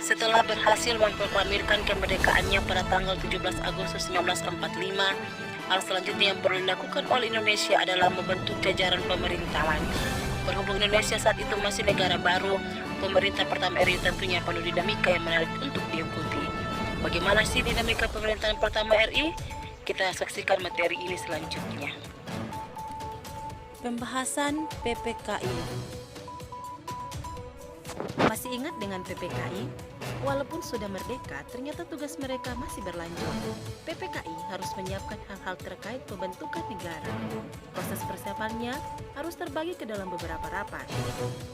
Setelah berhasil memproklamirkan kemerdekaannya pada tanggal 17 Agustus 1945, hal selanjutnya yang perlu dilakukan oleh Indonesia adalah membentuk jajaran pemerintahan. Berhubung Indonesia saat itu masih negara baru, pemerintah pertama RI tentunya penuh dinamika yang menarik untuk diikuti. Bagaimana sih dinamika pemerintahan pertama RI? Kita saksikan materi ini selanjutnya. Pembahasan PPKI. Masih ingat dengan PPKI? Walaupun sudah merdeka, ternyata tugas mereka masih berlanjut. PPKI harus menyiapkan hal-hal terkait pembentukan negara. Proses persiapannya harus terbagi ke dalam beberapa rapat.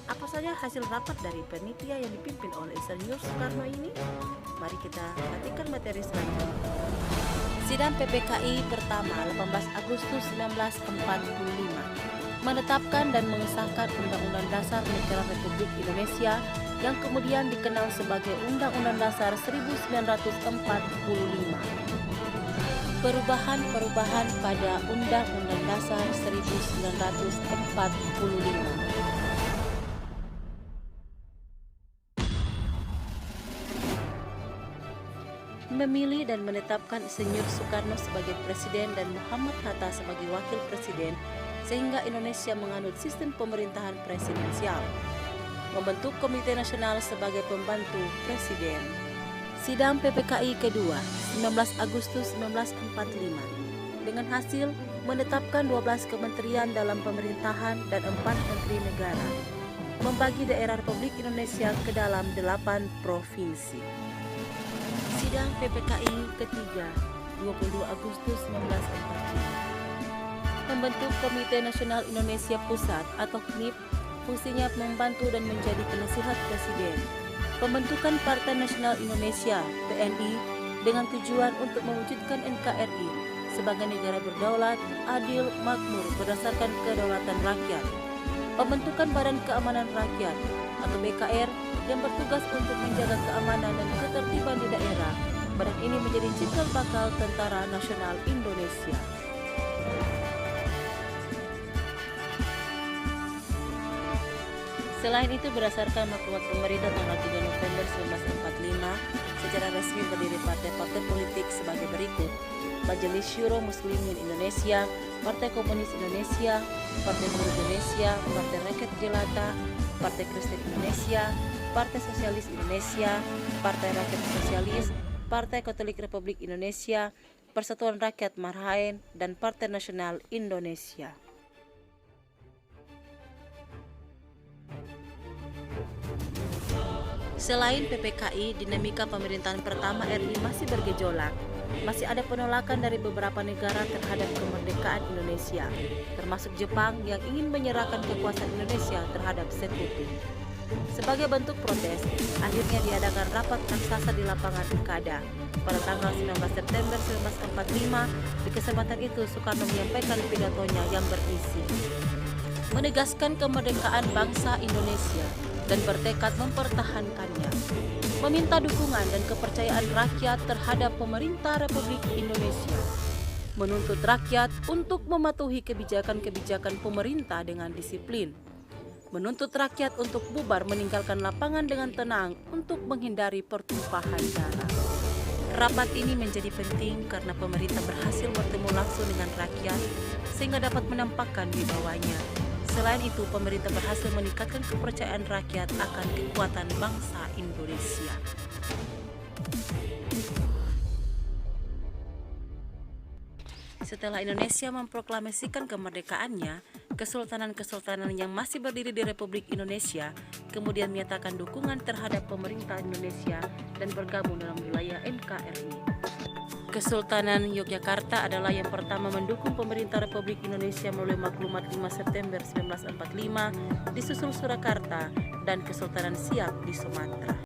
Apa saja hasil rapat dari panitia yang dipimpin oleh Insinyur Soekarno ini? Mari kita perhatikan materi selanjutnya. Sidang PPKI pertama 18 Agustus 1945 menetapkan dan mengesahkan Undang-Undang Dasar Negara Republik Indonesia yang kemudian dikenal sebagai Undang-Undang Dasar 1945. Perubahan-perubahan pada Undang-Undang Dasar 1945. Memilih dan menetapkan Insinyur Soekarno sebagai Presiden dan Muhammad Hatta sebagai Wakil Presiden, sehingga Indonesia menganut sistem pemerintahan presidensial. Membentuk Komite Nasional sebagai pembantu Presiden. Sidang PPKI kedua, 19 Agustus 1945, dengan hasil menetapkan 12 kementerian dalam pemerintahan dan 4 menteri negara, membagi daerah Republik Indonesia ke dalam 8 provinsi. Sidang PPKI ketiga, 22 Agustus 1945, membentuk Komite Nasional Indonesia Pusat atau KNIP, fungsinya membantu dan menjadi penasihat Presiden. Pembentukan Partai Nasional Indonesia (PNI) dengan tujuan untuk mewujudkan NKRI sebagai negara berdaulat, adil, makmur berdasarkan kedaulatan rakyat. Pembentukan Badan Keamanan Rakyat atau BKR yang bertugas untuk menjaga keamanan dan ketertiban di daerah. Badan ini menjadi cikal bakal Tentara Nasional Indonesia. Selain itu, berdasarkan maklumat pemerintah tanggal 3 November 1945, secara resmi berdiri partai-partai politik sebagai berikut: Majelis Syuro Muslimin Indonesia, Partai Komunis Indonesia, Partai Buruh Indonesia, Partai Rakyat Jelata, Partai Kristen Indonesia, Partai Sosialis Indonesia, Partai Rakyat Sosialis, Partai Katolik Republik Indonesia, Persatuan Rakyat Marhaen, dan Partai Nasional Indonesia. Selain PPKI, dinamika pemerintahan pertama RI masih bergejolak. Masih ada penolakan dari beberapa negara terhadap kemerdekaan Indonesia, termasuk Jepang yang ingin menyerahkan kekuasaan Indonesia terhadap sekutu. Sebagai bentuk protes, akhirnya diadakan rapat raksasa di lapangan Ikada pada tanggal 19 September 1945. Di kesempatan itu, Soekarno menyampaikan pidatonya yang berisi menegaskan kemerdekaan bangsa Indonesia dan bertekad mempertahankannya, meminta dukungan dan kepercayaan rakyat terhadap pemerintah Republik Indonesia, menuntut rakyat untuk mematuhi kebijakan-kebijakan pemerintah dengan disiplin, menuntut rakyat untuk bubar meninggalkan lapangan dengan tenang untuk menghindari pertumpahan darah. Rapat ini menjadi penting karena pemerintah berhasil bertemu langsung dengan rakyat sehingga dapat menampakkan wibawanya. Selain itu, pemerintah berhasil meningkatkan kepercayaan rakyat akan kekuatan bangsa Indonesia. Setelah Indonesia memproklamasikan kemerdekaannya, kesultanan-kesultanan yang masih berdiri di Republik Indonesia kemudian menyatakan dukungan terhadap pemerintah Indonesia dan bergabung dalam wilayah NKRI. Kesultanan Yogyakarta adalah yang pertama mendukung pemerintah Republik Indonesia melalui maklumat 5 September 1945, disusul Surakarta dan Kesultanan Siak di Sumatera.